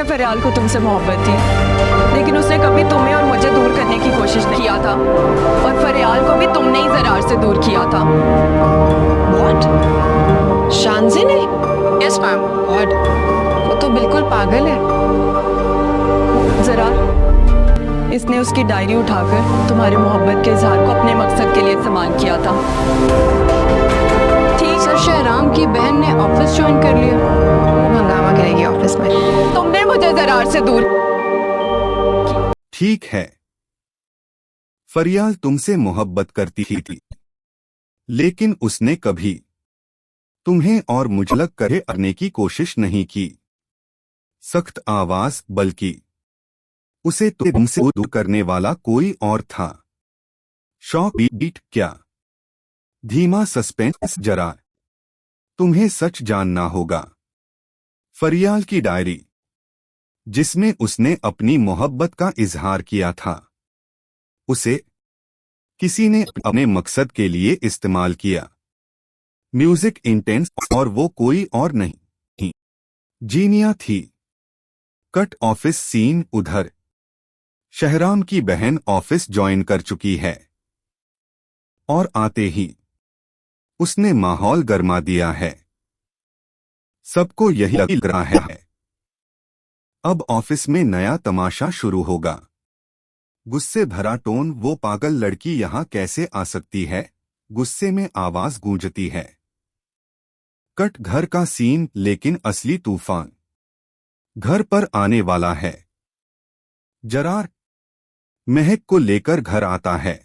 है फरियाल को तुमसे मोहब्बत थी, लेकिन उसने कभी तुम्हें और मुझे दूर करने की कोशिश नहीं किया था, और फरियाल को भी तुमने ही जरार से दूर किया था। What? शानजी ने? Yes ma'am. गॉड, वो तो बिल्कुल पागल है। जरार, इसने उसकी डायरी उठाकर तुम्हारी मोहब्बत के इजहार को अपने मकसद के लिए इस्तेमाल किया था। ठीक, सर शहराम की बहन ने ऑफिस ज्वाइन कर लिया, हंगामा करेगी ऑफिस में। तुमने मुझे जरार से दूर। ठीक है, फरियाल तुमसे मोहब्बत करती थी, लेकिन उसने कभी तुम्हें और मुझे करने की कोशिश नहीं की। सख्त आवाज, बल्कि उसे तुमसे दूर करने वाला कोई और था। शॉक बीट क्या? धीमा सस्पेंस। जरा तुम्हें सच जानना होगा। फरियाल की डायरी, जिसमें उसने अपनी मोहब्बत का इजहार किया था, उसे किसी ने अपने मकसद के लिए इस्तेमाल किया। म्यूजिक इंटेंस, और वो कोई और नहीं, जीनिया थी। Cut office scene. उधर शहराम की बहन ऑफिस ज्वाइन कर चुकी है, और आते ही उसने माहौल गरमा दिया है। सबको यही लग रहा है अब ऑफिस में नया तमाशा शुरू होगा। गुस्से भरा टोन। वो पागल लड़की यहां कैसे आ सकती है? गुस्से में आवाज गूंजती है। कट घर का सीन, लेकिन असली तूफान घर पर आने वाला है। जरार महक को लेकर घर आता है,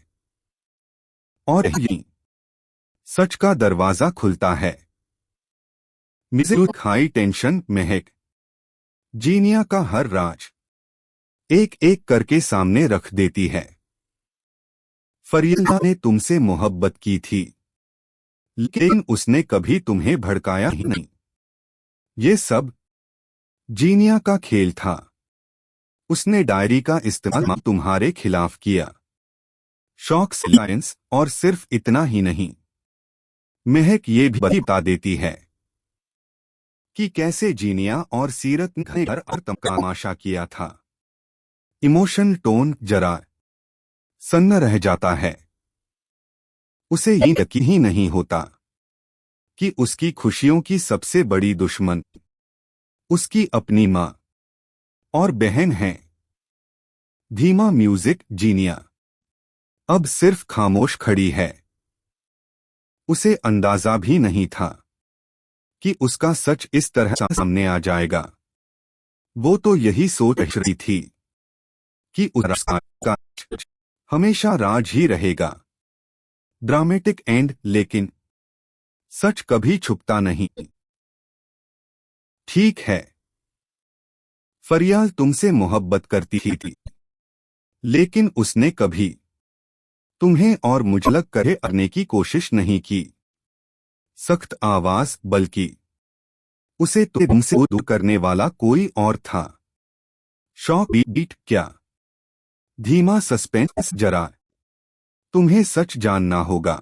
और यहीं सच का दरवाजा खुलता है। Music high tension. महक जीनिया का हर राज एक एक करके सामने रख देती है। फरियाल ने तुमसे मोहब्बत की थी, लेकिन उसने कभी तुम्हें भड़काया ही नहीं। ये सब जीनिया का खेल था। उसने डायरी का इस्तेमाल तुम्हारे खिलाफ किया। Shock silence. और सिर्फ इतना ही नहीं, महक ये भी बता देती है कि कैसे जीनिया और सीरत ने घर और तमाशा किया था। Emotion tone. जरा सन्न रह जाता है। उसे यकीन ही नहीं होता कि उसकी खुशियों की सबसे बड़ी दुश्मन उसकी अपनी माँ और बहन है। धीमा म्यूजिक। जीनिया अब सिर्फ खामोश खड़ी है। उसे अंदाजा भी नहीं था कि उसका सच इस तरह सामने आ जाएगा। वो तो यही सोच रही थी कि उसका हमेशा राज ही रहेगा। Dramatic and. लेकिन सच कभी छुपता नहीं। ठीक है, फरियाल तुमसे मोहब्बत करती थी, लेकिन उसने कभी तुम्हें और मुझे करने की कोशिश नहीं की। सख्त आवाज, बल्कि उसे तुमसे दूर करने वाला कोई और था। शॉक बीट क्या? धीमा सस्पेंस। जरा तुम्हें सच जानना होगा।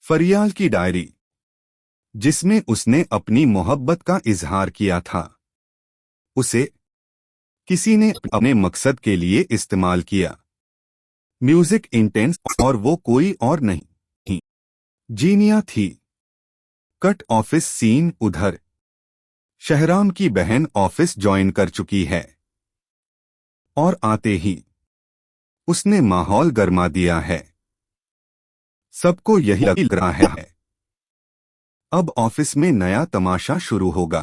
फरियाल की डायरी, जिसमें उसने अपनी मोहब्बत का इजहार किया था, उसे किसी ने अपने मकसद के लिए इस्तेमाल किया। म्यूजिक इंटेंस, और वो कोई और नहीं, जीनिया थी। Cut office scene. उधर शहराम की बहन ऑफिस ज्वाइन कर चुकी है, और आते ही उसने माहौल गरमा दिया है। सबको यही लग रहा है अब ऑफिस में नया तमाशा शुरू होगा।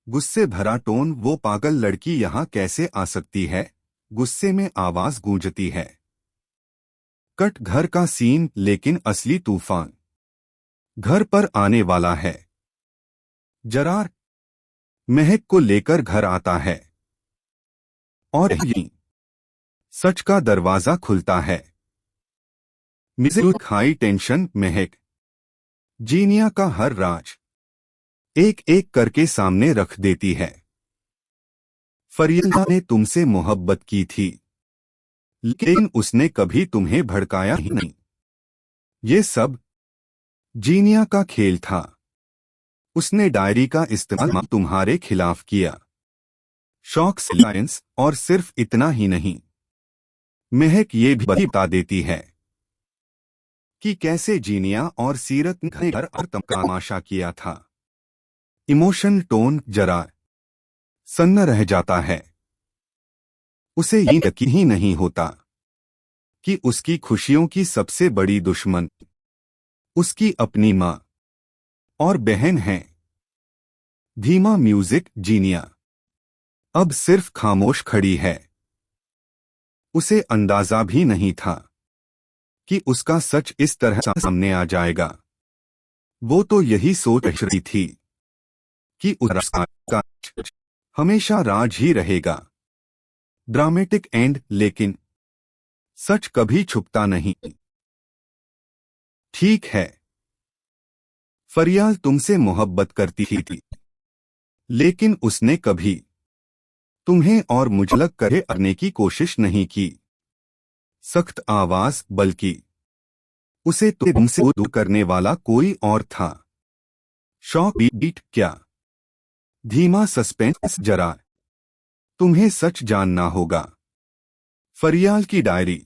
गुस्से भरा टोन। वो पागल लड़की यहां कैसे आ सकती है? गुस्से में आवाज गूंजती है। कट घर का सीन, लेकिन असली तूफान घर पर आने वाला है। जरार महक को लेकर घर आता है, और यहीं सच का दरवाजा खुलता है। Music high tension. महक जीनिया का हर राज एक एक करके सामने रख देती है। फरियाल ने तुमसे मोहब्बत की थी, लेकिन उसने कभी तुम्हें भड़काया ही नहीं। ये सब जीनिया का खेल था। उसने डायरी का इस्तेमाल तुम्हारे खिलाफ किया। शौक साइंस, और सिर्फ इतना ही नहीं, महक ये भी बता देती है कि कैसे जीनिया और सीरत ने घर और तमाशा किया था। इमोशन टोन जरा सन्न रह जाता है। उसे ये यकीन ही नहीं होता कि उसकी खुशियों की सबसे बड़ी दुश्मन उसकी अपनी माँ और बहन है। धीमा म्यूजिक। जीनिया अब सिर्फ खामोश खड़ी है। उसे अंदाजा भी नहीं था कि उसका सच इस तरह सामने आ जाएगा। वो तो यही सोच रही थी कि उसका हमेशा राज ही रहेगा। ड्रामेटिक एंड, लेकिन सच कभी छुपता नहीं। ठीक है, फरियाल तुमसे मोहब्बत करती थी, लेकिन उसने कभी तुम्हें और मुझे करने की कोशिश नहीं की। सख्त आवाज, बल्कि उसे तुमसे दूर करने वाला कोई और था। शौक बीट क्या? धीमा सस्पेंस जरा। तुम्हें सच जानना होगा। फरियाल की डायरी,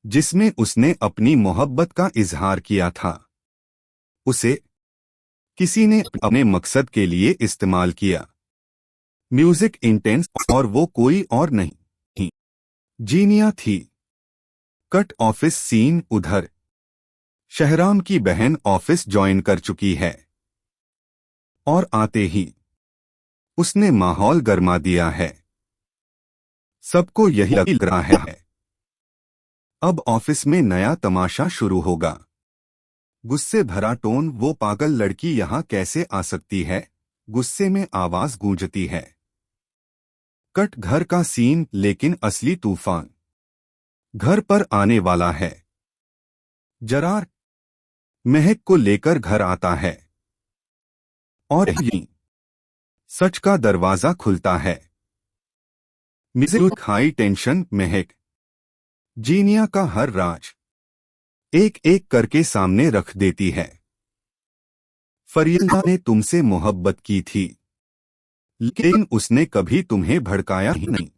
जिसमें उसने अपनी मोहब्बत का इजहार किया था, उसे किसी ने अपने मकसद के लिए इस्तेमाल किया। म्यूजिक इंटेंस, और वो कोई और नहीं, जीनिया थी। Cut office scene. उधर शहराम की बहन ऑफिस ज्वाइन कर चुकी है और आते ही उसने माहौल गरमा दिया है। सबको यही लग रहा है अब ऑफिस में नया तमाशा शुरू होगा। गुस्से भरा टोन। वो पागल लड़की यहां कैसे आ सकती है? गुस्से में आवाज गूंजती है। कट घर का सीन, लेकिन असली तूफान घर पर आने वाला है। जरार महक को लेकर घर आता है और यहीं सच का दरवाजा खुलता है। Music high tension. महक जीनिया का हर राज एक एक करके सामने रख देती है। फरियाल ने तुमसे मोहब्बत की थी, लेकिन उसने कभी तुम्हें भड़काया ही नहीं।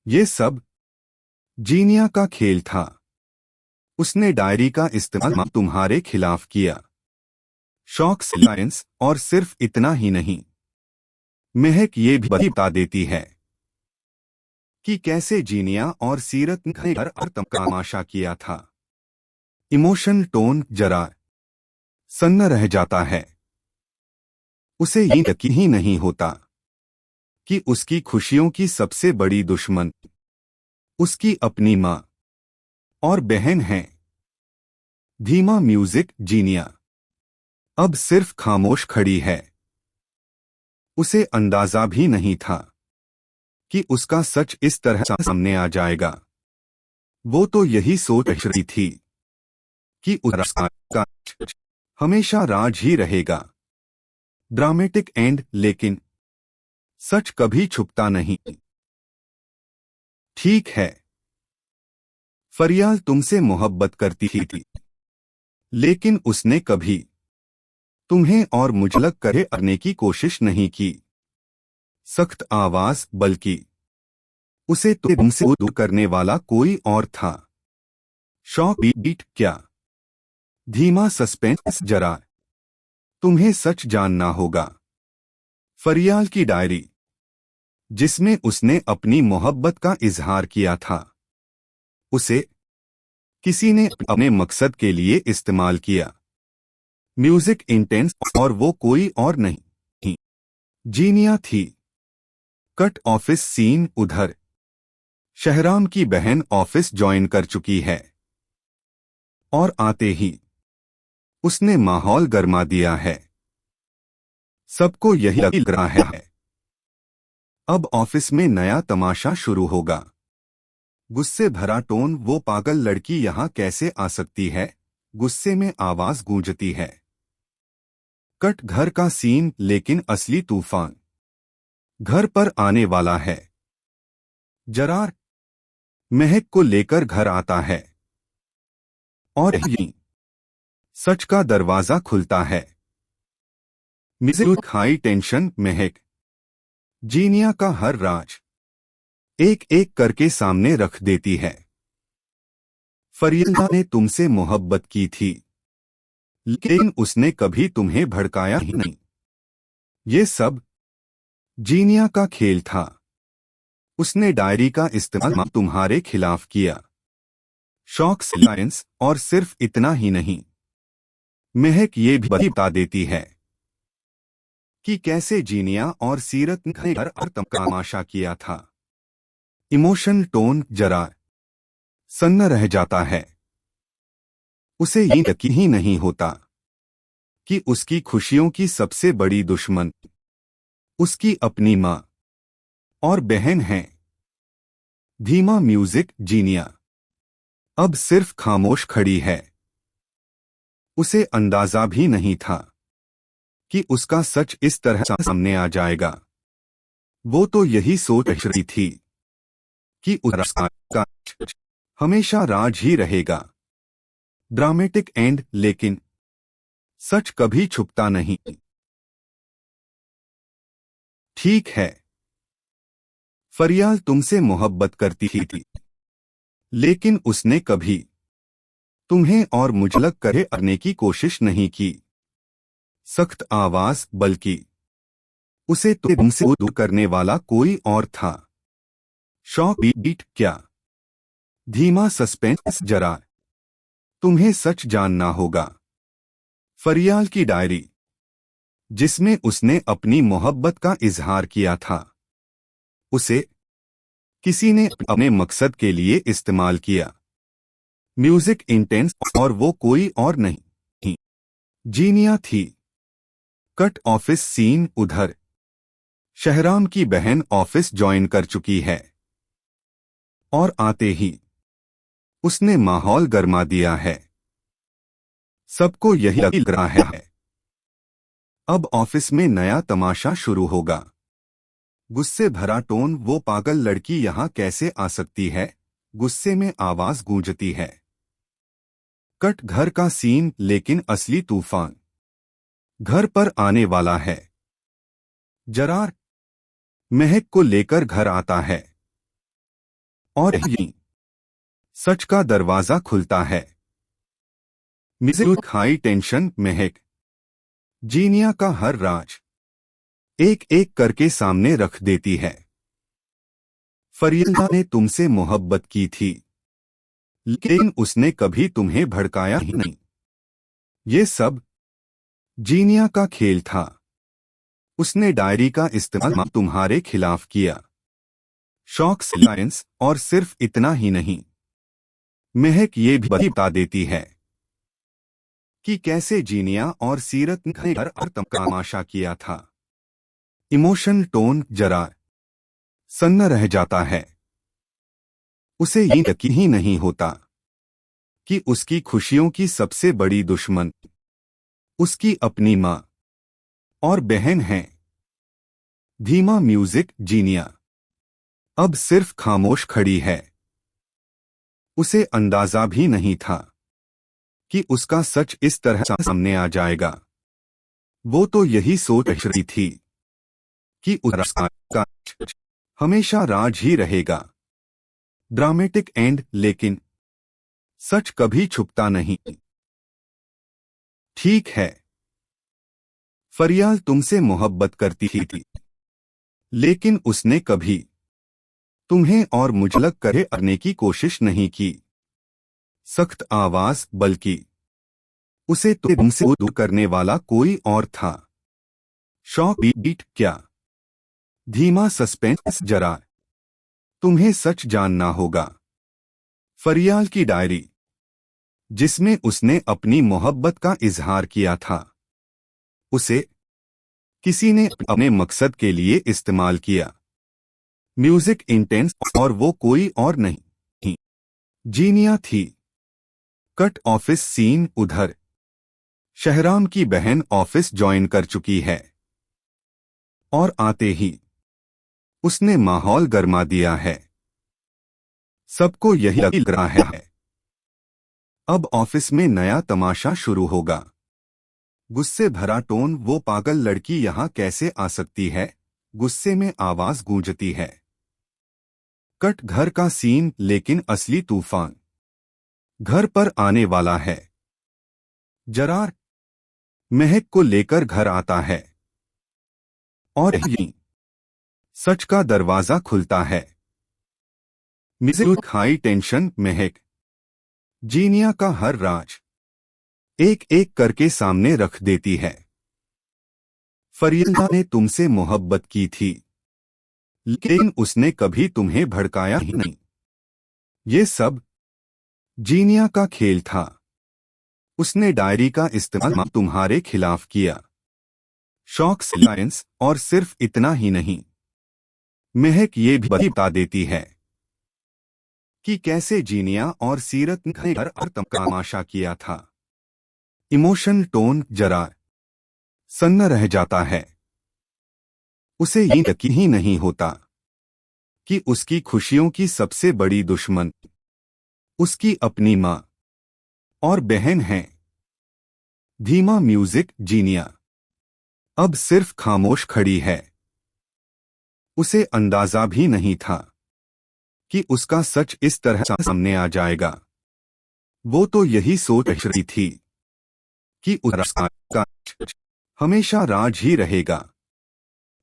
ये सब जीनिया का खेल था। उसने डायरी का इस्तेमाल तुम्हारे खिलाफ किया। शौक साइंस, और सिर्फ इतना ही नहीं, महक ये भी बता देती है कि कैसे जीनिया और सीरत ने घर और तमाशा किया था। इमोशन टोन जरा सन्न रह जाता है। उसे ये यकीन ही नहीं होता कि उसकी खुशियों की सबसे बड़ी दुश्मन उसकी अपनी माँ और बहन है। धीमा म्यूजिक। जीनिया अब सिर्फ खामोश खड़ी है। उसे अंदाजा भी नहीं था कि उसका सच इस तरह सामने आ जाएगा। वो तो यही सोच रही थी कि उसका हमेशा राज ही रहेगा। ड्रामेटिक एंड, लेकिन सच कभी छुपता नहीं। ठीक है, फरियाल तुमसे मोहब्बत करती थी, लेकिन उसने कभी तुम्हें और मुझे करने की कोशिश नहीं की। सख्त आवाज, बल्कि उसे तुमसे दूर करने वाला कोई और था। शौक बीट क्या? धीमा सस्पेंस जरा। तुम्हें सच जानना होगा। फरियाल की डायरी, जिसमें उसने अपनी मोहब्बत का इजहार किया था, उसे किसी ने अपने मकसद के लिए इस्तेमाल किया। म्यूजिक इंटेंस, और वो कोई और नहीं, जीनिया थी। Cut office scene. उधर शहराम की बहन ऑफिस ज्वाइन कर चुकी है और आते ही उसने माहौल गरमा दिया है। सबको यही लग रहा है अब ऑफिस में नया तमाशा शुरू होगा। गुस्से भरा टोन। वो पागल लड़की यहां कैसे आ सकती है? गुस्से में आवाज गूंजती है। कट घर का सीन, लेकिन असली तूफान घर पर आने वाला है। जरार महक को लेकर घर आता है और यहीं सच का दरवाजा खुलता है। Music high tension. महक जीनिया का हर राज एक एक करके सामने रख देती है। फरिया ने तुमसे मोहब्बत की थी, लेकिन उसने कभी तुम्हें भड़काया ही नहीं। ये सब जीनिया का खेल था। उसने डायरी का इस्तेमाल तुम्हारे खिलाफ किया। शौक साइंस, और सिर्फ इतना ही नहीं, महक ये भी बता देती है कि कैसे जीनिया और सीरत ने हर तमाशा किया था। इमोशन टोन जरा सन्न रह जाता है। उसे ये यकीन ही नहीं होता कि उसकी खुशियों की सबसे बड़ी दुश्मन उसकी अपनी माँ और बहन है। धीमा म्यूजिक। जीनिया अब सिर्फ खामोश खड़ी है। उसे अंदाजा भी नहीं था कि उसका सच इस तरह सामने आ जाएगा। वो तो यही सोच रही थी कि उसका हमेशा राज ही रहेगा। ड्रामेटिक एंड, लेकिन सच कभी छुपता नहीं। ठीक है, फरियाल तुमसे मोहब्बत करती थी, लेकिन उसने कभी तुम्हें और मुझे करने की कोशिश नहीं की। सख्त आवाज, बल्कि उसे तुमसे दूर करने वाला कोई और था। शौक बीट क्या? धीमा सस्पेंस जरा। तुम्हें सच जानना होगा। फरियाल की डायरी, जिसमें उसने अपनी मोहब्बत का इजहार किया था, उसे किसी ने अपने मकसद के लिए इस्तेमाल किया। म्यूजिक इंटेंस, और वो कोई और नहीं, जीनिया थी। Cut office scene. उधर शहराम की बहन ऑफिस ज्वाइन कर चुकी है, और आते ही उसने माहौल गरमा दिया है। सबको यही लग रहा है अब ऑफिस में नया तमाशा शुरू होगा। गुस्से भरा टोन। वो पागल लड़की यहां कैसे आ सकती है? गुस्से में आवाज गूंजती है। कट घर का सीन, लेकिन असली तूफान घर पर आने वाला है। जरार महक को लेकर घर आता है, और यहीं सच का दरवाजा खुलता है। Music high tension. महक जीनिया का हर राज एक एक करके सामने रख देती है। फरिया ने तुमसे मोहब्बत की थी, लेकिन उसने कभी तुम्हें भड़काया ही नहीं। ये सब जीनिया का खेल था। उसने डायरी का इस्तेमाल तुम्हारे खिलाफ किया। शौक साइंस, और सिर्फ इतना ही नहीं, महक ये भी बता देती है कि कैसे जीनिया और सीरत ने हर तमाशा किया था। इमोशन टोन जरा सन्न रह जाता है। उसे ये यकीन ही नहीं होता कि उसकी खुशियों की सबसे बड़ी दुश्मन उसकी अपनी माँ और बहन है। धीमा म्यूजिक। जीनिया अब सिर्फ खामोश खड़ी है। उसे अंदाजा भी नहीं था कि उसका सच इस तरह सामने आ जाएगा। वो तो यही सोच रही थी कि उसका हमेशा राज ही रहेगा। ड्रामेटिक एंड, लेकिन सच कभी छुपता नहीं। ठीक है, फरियाल तुमसे मोहब्बत करती थी, लेकिन उसने कभी तुम्हें और मुझे करने की कोशिश नहीं की। सख्त आवाज, बल्कि उसे तुमसे दूर करने वाला कोई और था। शौक बीट क्या? धीमा सस्पेंस जरा। तुम्हें सच जानना होगा। फरियाल की डायरी, जिसमें उसने अपनी मोहब्बत का इजहार किया था, उसे किसी ने अपने मकसद के लिए इस्तेमाल किया। म्यूजिक इंटेंस, और वो कोई और नहीं, जीनिया थी। Cut office scene. उधर शहराम की बहन ऑफिस ज्वाइन कर चुकी है, और आते ही उसने माहौल गरमा दिया है। सबको यही लग रहा है अब ऑफिस में नया तमाशा शुरू होगा। गुस्से भरा टोन। वो पागल लड़की यहां कैसे आ सकती है? गुस्से में आवाज गूंजती है। कट घर का सीन लेकिन असली तूफान घर पर आने वाला है। जरार महक को लेकर घर आता है और यहीं सच का दरवाजा खुलता है। Music high tension. महक जीनिया का हर राज एक एक करके सामने रख देती है। फरिया ने तुमसे मोहब्बत की थी, लेकिन उसने कभी तुम्हें भड़काया ही नहीं। ये सब जीनिया का खेल था। उसने डायरी का इस्तेमाल तुम्हारे खिलाफ किया। शौक साइंस, और सिर्फ इतना ही नहीं, महक ये भी बता देती है कि कैसे जीनिया और सीरत ने घर और तमाशा किया था। इमोशन टोन जरा सन्न रह जाता है। उसे यकीन ही नहीं होता कि उसकी खुशियों की सबसे बड़ी दुश्मन उसकी अपनी माँ और बहन है। धीमा म्यूजिक। जीनिया अब सिर्फ खामोश खड़ी है। उसे अंदाजा भी नहीं था कि उसका सच इस तरह सामने आ जाएगा। वो तो यही सोच रही थी कि उसका हमेशा राज ही रहेगा।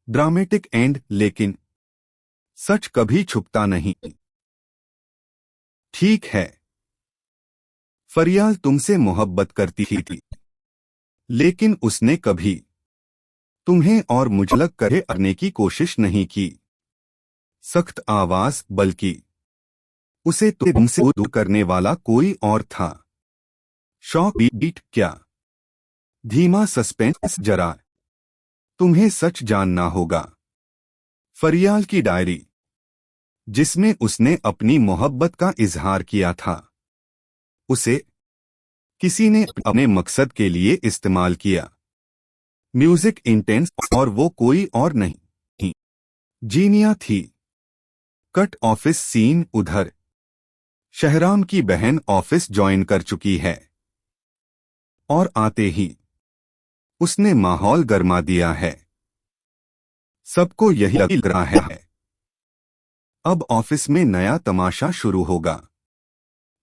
ड्रामेटिक एंड, लेकिन सच कभी छुपता नहीं। ठीक है, फरियाल तुमसे मोहब्बत करती थी, लेकिन उसने कभी तुम्हें और मुझे करने की कोशिश नहीं की। सख्त आवाज, बल्कि उसे तुमसे दूर करने वाला कोई और था। शौक बीट क्या? धीमा सस्पेंस। जरा तुम्हें सच जानना होगा। फरियाल की डायरी, जिसमें उसने अपनी मोहब्बत का इजहार किया था, उसे किसी ने अपने मकसद के लिए इस्तेमाल किया। म्यूजिक इंटेंस, और वो कोई और नहीं, जीनिया थी। Cut office scene. उधर शहराम की बहन ऑफिस ज्वाइन कर चुकी है और आते ही उसने माहौल गरमा दिया है। सबको यही लग रहा है अब ऑफिस में नया तमाशा शुरू होगा।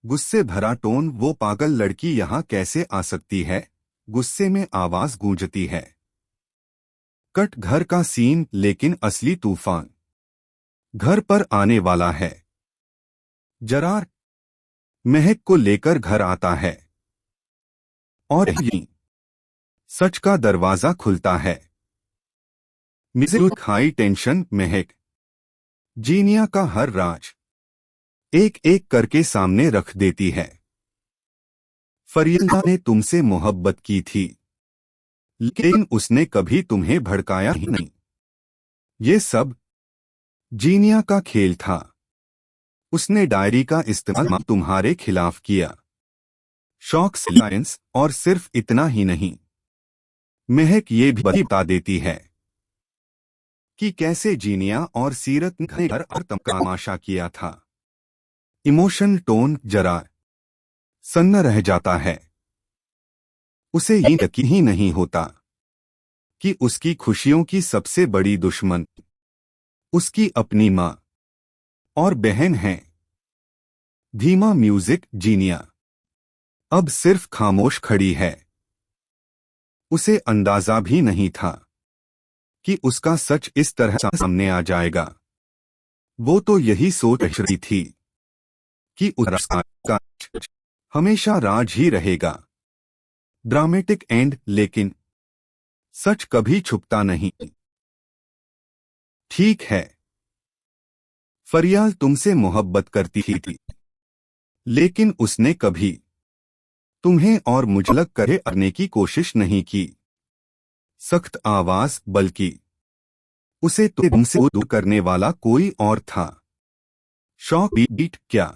गुस्से भरा टोन। वो पागल लड़की यहां कैसे आ सकती है? गुस्से में आवाज गूंजती है। कट घर का सीन लेकिन असली तूफान घर पर आने वाला है। जरार महक को लेकर घर आता है और यहीं सच का दरवाजा खुलता है। Music high tension. महक जीनिया का हर राज एक एक करके सामने रख देती है। फरिया ने तुमसे मोहब्बत की थी, लेकिन उसने कभी तुम्हें भड़काया ही नहीं। ये सब जीनिया का खेल था। उसने डायरी का इस्तेमाल तुम्हारे खिलाफ किया। शौक साइंस, और सिर्फ इतना ही नहीं, महक ये भी बता देती है कि कैसे जीनिया और सीरत ने घर और तमाशा किया था। इमोशन टोन जरा सन्न रह जाता है। उसे यकीन ही नहीं होता कि उसकी खुशियों की सबसे बड़ी दुश्मन उसकी अपनी माँ और बहन है। धीमा म्यूजिक। जीनिया अब सिर्फ खामोश खड़ी है। उसे अंदाजा भी नहीं था कि उसका सच इस तरह सामने आ जाएगा। वो तो यही सोच रही थी कि उसका हमेशा राज ही रहेगा। ड्रामेटिक एंड, लेकिन सच कभी छुपता नहीं। ठीक है, फरियाल तुमसे मोहब्बत करती थी, लेकिन उसने कभी तुम्हें और मुझे करने की कोशिश नहीं की। सख्त आवाज, बल्कि उसे तुमसे दूर करने वाला कोई और था। शौक बीट क्या?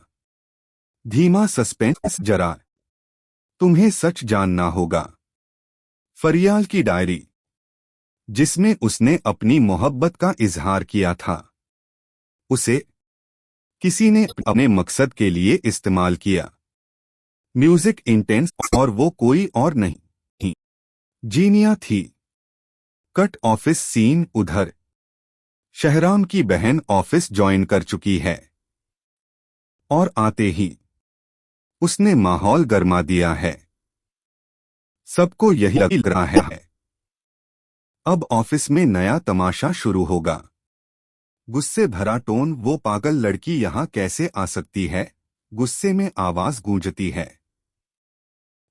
धीमा सस्पेंस। जरा तुम्हें सच जानना होगा। फरियाल की डायरी, जिसमें उसने अपनी मोहब्बत का इजहार किया था, उसे किसी ने अपने मकसद के लिए इस्तेमाल किया। म्यूजिक इंटेंस, और वो कोई और नहीं, जीनिया थी। Cut office scene. उधर शहराम की बहन ऑफिस ज्वाइन कर चुकी है और आते ही उसने माहौल गरमा दिया है। सबको यही लग रहा है अब ऑफिस में नया तमाशा शुरू होगा। गुस्से भरा टोन, वो पागल लड़की यहां कैसे आ सकती है? गुस्से में आवाज गूंजती है।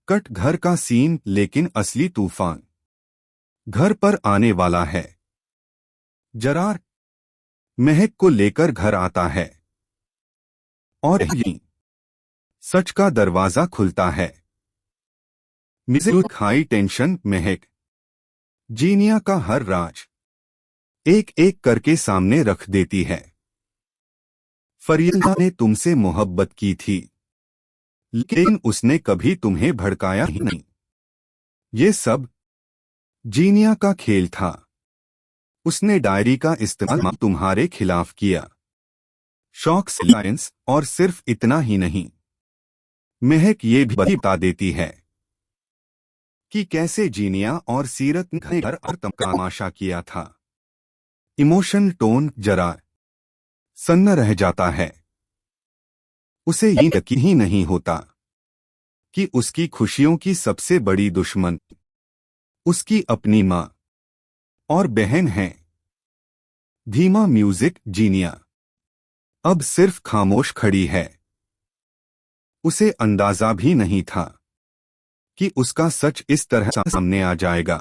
कट घर का सीन, लेकिन असली तूफान घर पर आने वाला है। जरार महक को लेकर घर आता है और यहीं सच का दरवाजा खुलता है। Music high tension. महक जीनिया का हर राज एक एक करके सामने रख देती है। फरिया ने तुमसे मोहब्बत की थी, लेकिन उसने कभी तुम्हें भड़काया ही नहीं। ये सब जीनिया का खेल था। उसने डायरी का इस्तेमाल तुम्हारे खिलाफ किया। शौक साइंस, और सिर्फ इतना ही नहीं, महक ये भी बता देती है कि कैसे जीनिया और सीरत ने घर और तमाशा किया था। इमोशन टोन जरा सन्न रह जाता है। उसे ये यकीन ही नहीं होता कि उसकी खुशियों की सबसे बड़ी दुश्मन उसकी अपनी माँ और बहन है। धीमा म्यूजिक। जीनिया अब सिर्फ खामोश खड़ी है। उसे अंदाजा भी नहीं था कि उसका सच इस तरह सामने आ जाएगा।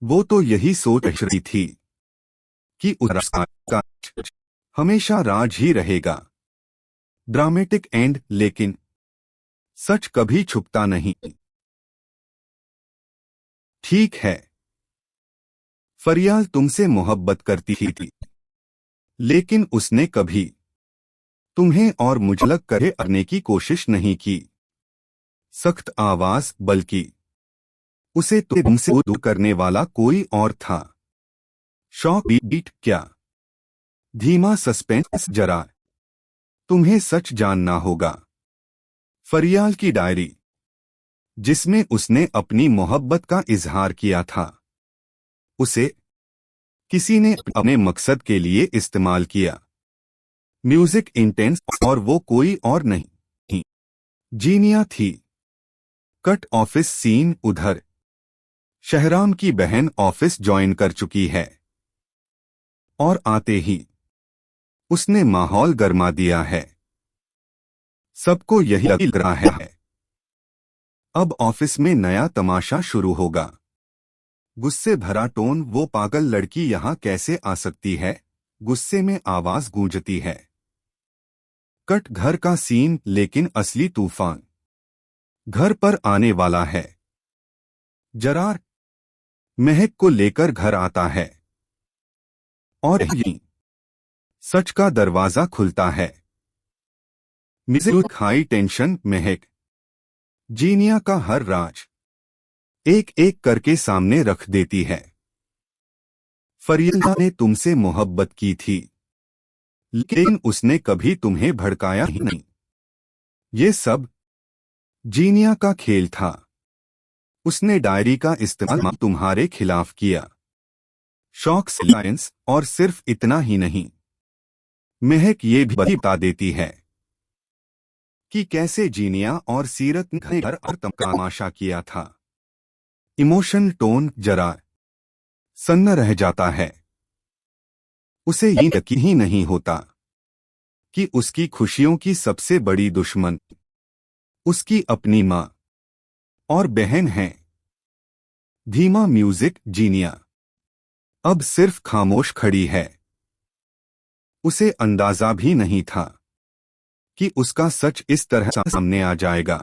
वो तो यही सोच रही थी कि उसका हमेशा राज ही रहेगा। ड्रामेटिक एंड, लेकिन सच कभी छुपता नहीं। ठीक है, फरियाल तुमसे मोहब्बत करती थी, लेकिन उसने कभी तुम्हें और मुझे करने की कोशिश नहीं की। सख्त आवाज, बल्कि उसे तुमसे दूर करने वाला कोई और था। शॉक बीट क्या? धीमा सस्पेंस। जरा तुम्हें सच जानना होगा। फरियाल की डायरी, जिसमें उसने अपनी मोहब्बत का इजहार किया था, उसे किसी ने अपने मकसद के लिए इस्तेमाल किया। म्यूजिक इंटेंस, और वो कोई और नहीं, जीनिया थी। Cut office scene. उधर शहराम की बहन ऑफिस ज्वाइन कर चुकी है और आते ही उसने माहौल गरमा दिया है। सबको यही लग रहा है अब ऑफिस में नया तमाशा शुरू होगा। गुस्से भरा टोन, वो पागल लड़की यहां कैसे आ सकती है? गुस्से में आवाज गूंजती है। कट घर का सीन, लेकिन असली तूफान घर पर आने वाला है। जरार महक को लेकर घर आता है और यहीं सच का दरवाजा खुलता है। Music high tension. महक जीनिया का हर राज एक एक करके सामने रख देती है। फरिया ने तुमसे मोहब्बत की थी, लेकिन उसने कभी तुम्हें भड़काया ही नहीं। ये सब जीनिया का खेल था। उसने डायरी का इस्तेमाल तुम्हारे खिलाफ किया। शौक साइंस, और सिर्फ इतना ही नहीं, महक ये भी बता देती है कि कैसे जीनिया और सीरत ने घर और तमाशा किया था। इमोशन टोन जरा सन्न रह जाता है। उसे ये यकीन ही नहीं होता कि उसकी खुशियों की सबसे बड़ी दुश्मन उसकी अपनी माँ और बहन है। धीमा म्यूजिक। जीनिया अब सिर्फ खामोश खड़ी है। उसे अंदाजा भी नहीं था कि उसका सच इस तरह सामने आ जाएगा।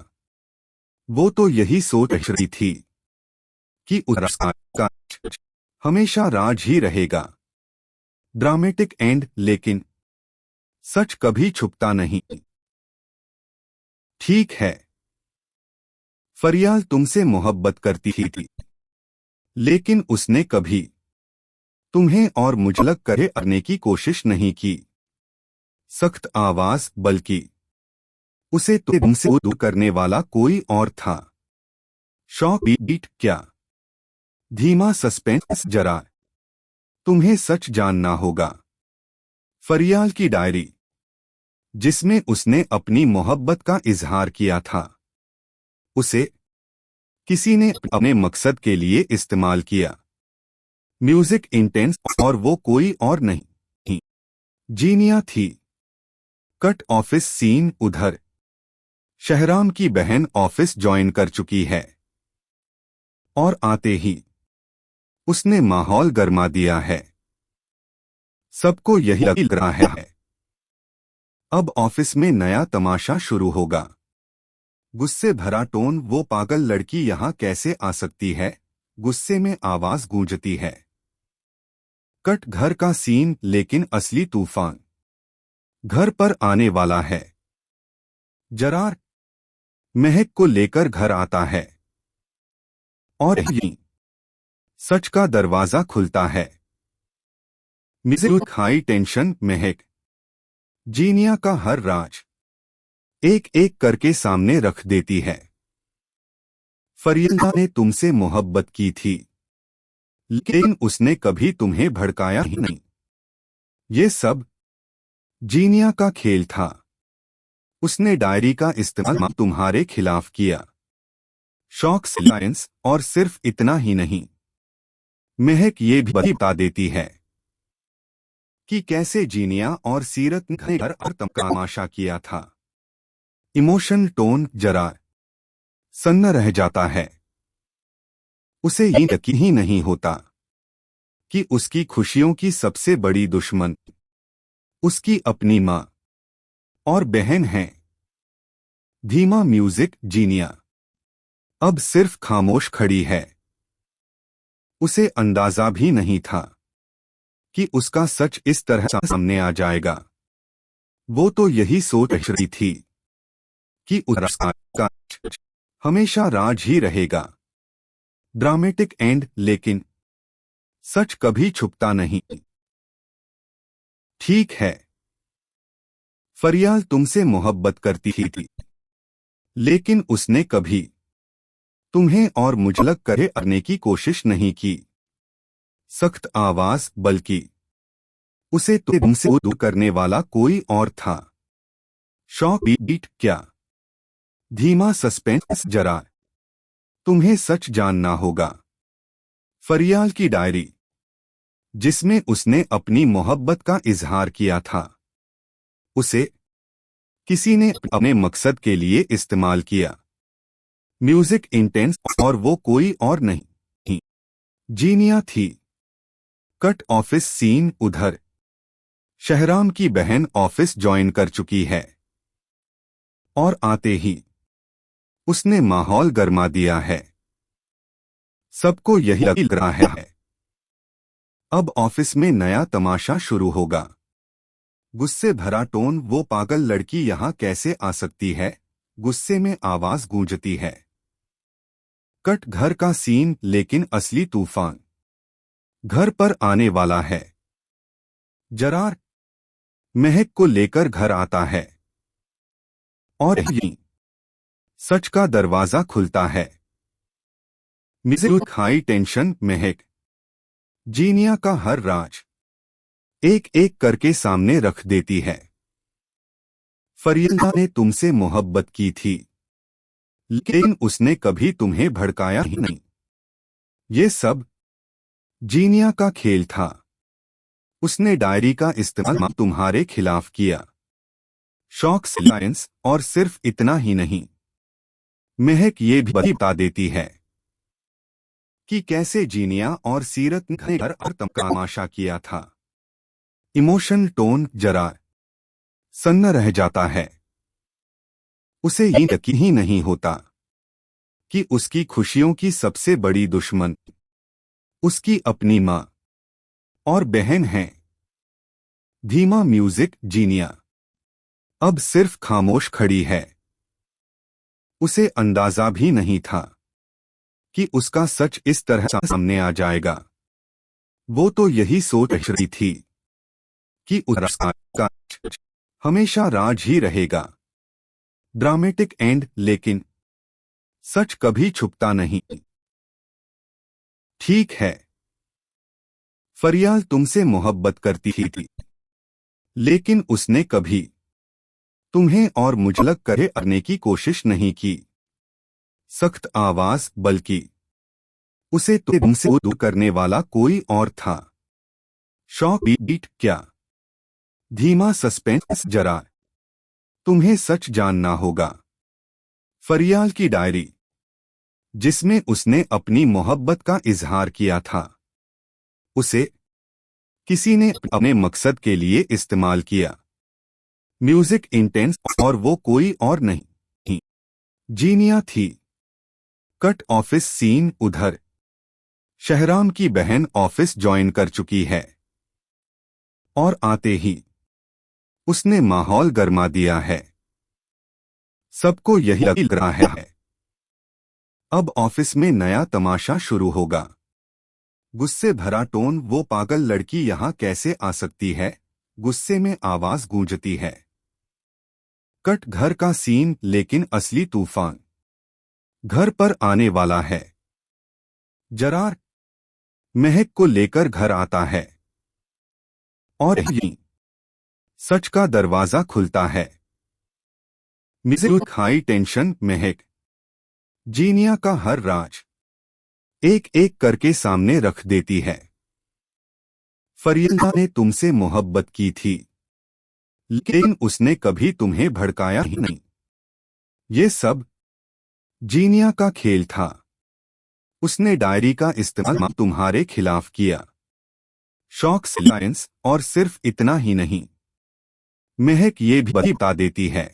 वो तो यही सोच रही थी कि उसका हमेशा राज ही रहेगा। ड्रामेटिक एंड, लेकिन सच कभी छुपता नहीं। ठीक है, फरियाल तुमसे मोहब्बत करती थी, लेकिन उसने कभी तुम्हें और मुझे करने की कोशिश नहीं की। सख्त आवाज, बल्कि उसे तुमसे दूर करने वाला कोई और था। शॉक बीट क्या? धीमा सस्पेंस। जरा तुम्हें सच जानना होगा। फरियाल की डायरी, जिसमें उसने अपनी मोहब्बत का इजहार किया था, उसे किसी ने अपने मकसद के लिए इस्तेमाल किया। म्यूजिक इंटेंस, और वो कोई और नहीं, जीनिया थी। कट ऑफिस सीन उधर शहराम की बहन ऑफिस ज्वाइन कर चुकी है और आते ही उसने माहौल गरमा दिया है। सबको यही लग रहा है अब ऑफिस में नया तमाशा शुरू होगा। गुस्से भरा टोन, वो पागल लड़की यहां कैसे आ सकती है? गुस्से में आवाज गूंजती है। कट घर का सीन, लेकिन असली तूफान घर पर आने वाला है। जरार महक को लेकर घर आता है और यहीं सच का दरवाजा खुलता है। Music high tension. महक जीनिया का हर राज एक एक करके सामने रख देती है। फरियाल ने तुमसे मोहब्बत की थी, लेकिन उसने कभी तुम्हें भड़काया ही नहीं। ये सब जीनिया का खेल था। उसने डायरी का इस्तेमाल तुम्हारे खिलाफ किया। शौक साइंस, और सिर्फ इतना ही नहीं, महक ये भी बता देती है कि कैसे जीनिया और सीरत ने घर और तमाशा किया था। इमोशन टोन जरा सन्न रह जाता है। उसे ये यकीन ही नहीं होता कि उसकी खुशियों की सबसे बड़ी दुश्मन उसकी अपनी माँ और बहन है। धीमा म्यूजिक। जीनिया अब सिर्फ खामोश खड़ी है। उसे अंदाजा भी नहीं था कि उसका सच इस तरह सामने आ जाएगा। वो तो यही सोच रही थी कि उसका हमेशा राज ही रहेगा। ड्रामेटिक एंड, लेकिन सच कभी छुपता नहीं। ठीक है, फरियाल तुमसे मोहब्बत करती थी, लेकिन उसने कभी तुम्हें और मुझे करने की कोशिश नहीं की। सख्त आवाज, बल्कि उसे तुमसे दूर करने वाला कोई और था। शौक बीट क्या? धीमा सस्पेंस। जरा तुम्हें सच जानना होगा। फरियाल की डायरी, जिसमें उसने अपनी मोहब्बत का इजहार किया था, उसे किसी ने अपने मकसद के लिए इस्तेमाल किया। म्यूजिक इंटेंस, और वो कोई और नहीं, जीनिया थी। कट ऑफिस सीन उधर शहराम की बहन ऑफिस ज्वाइन कर चुकी है और आते ही उसने माहौल गरमा दिया है। सबको यही लग रहा है अब ऑफिस में नया तमाशा शुरू होगा। गुस्से भरा टोन, वो पागल लड़की यहां कैसे आ सकती है? गुस्से में आवाज गूंजती है। कट घर का सीन, लेकिन असली तूफान घर पर आने वाला है। जरार महक को लेकर घर आता है और यहीं सच का दरवाजा खुलता है। Music high tension. महक जीनिया का हर राज एक एक करके सामने रख देती है। फरियाल ने तुमसे मोहब्बत की थी, लेकिन उसने कभी तुम्हें भड़काया ही नहीं। ये सब जीनिया का खेल था। उसने डायरी का इस्तेमाल तुम्हारे खिलाफ किया। शौक साइंस, और सिर्फ इतना ही नहीं, महक ये भी बता देती है कि कैसे जीनिया और सीरत ने घर और तमाशा किया था। इमोशन टोन जरा सन्न रह जाता है। उसे ये यकीन ही नहीं होता कि उसकी खुशियों की सबसे बड़ी दुश्मन उसकी अपनी माँ और बहन है। धीमा म्यूजिक। जीनिया अब सिर्फ खामोश खड़ी है। उसे अंदाजा भी नहीं था कि उसका सच इस तरह सामने आ जाएगा। वो तो यही सोच रही थी कि उसका हमेशा राज ही रहेगा। ड्रामेटिक एंड, लेकिन सच कभी छुपता नहीं। ठीक है, फरियाल तुमसे मोहब्बत करती थी, लेकिन उसने कभी तुम्हें और मुझे करने की कोशिश नहीं की। सख्त आवाज, बल्कि उसे तुमसे दूर करने वाला कोई और था। शॉक बीट, क्या? धीमा सस्पेंस, जरा तुम्हें सच जानना होगा। फरियाल की डायरी, जिसमें उसने अपनी मोहब्बत का इजहार किया था, उसे किसी ने अपने मकसद के लिए इस्तेमाल किया। म्यूजिक इंटेंस, और वो कोई और नहीं, जीनिया थी। कट ऑफिस सीन, उधर शहराम की बहन ऑफिस ज्वाइन कर चुकी है, और आते ही उसने माहौल गरमा दिया है। सबको यही लग रहा है अब ऑफिस में नया तमाशा शुरू होगा। गुस्से भरा टोन, वो पागल लड़की यहां कैसे आ सकती है? गुस्से में आवाज गूंजती है। कट घर का सीन, लेकिन असली तूफान घर पर आने वाला है। जरार महक को लेकर घर आता है, और यहीं सच का दरवाजा खुलता है। म्यूजिक हाई टेंशन, महक जीनिया का हर राज एक एक करके सामने रख देती है। फरियाल ने तुमसे मोहब्बत की थी, लेकिन उसने कभी तुम्हें भड़काया ही नहीं। ये सब जीनिया का खेल था। उसने डायरी का इस्तेमाल तुम्हारे खिलाफ किया। शॉक साइलेंस, और सिर्फ इतना ही नहीं, महक ये भी बता देती है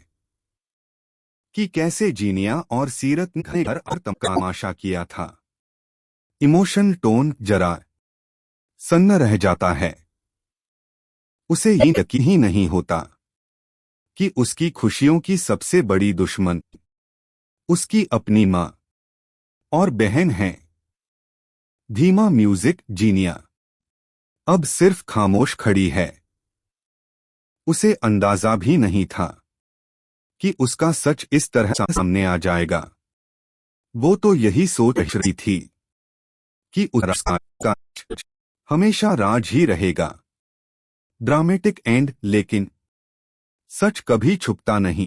कि कैसे जीनिया और सीरत ने घर और तमाशा किया था। इमोशन टोन जरा सन्न रह जाता है। उसे यकीन ही नहीं होता कि उसकी खुशियों की सबसे बड़ी दुश्मन उसकी अपनी माँ और बहन है। धीमा म्यूजिक, जीनिया अब सिर्फ खामोश खड़ी है। उसे अंदाजा भी नहीं था कि उसका सच इस तरह सामने आ जाएगा। वो तो यही सोच रही थी कि उसका हमेशा राज ही रहेगा। ड्रामेटिक एंड, लेकिन सच कभी छुपता नहीं।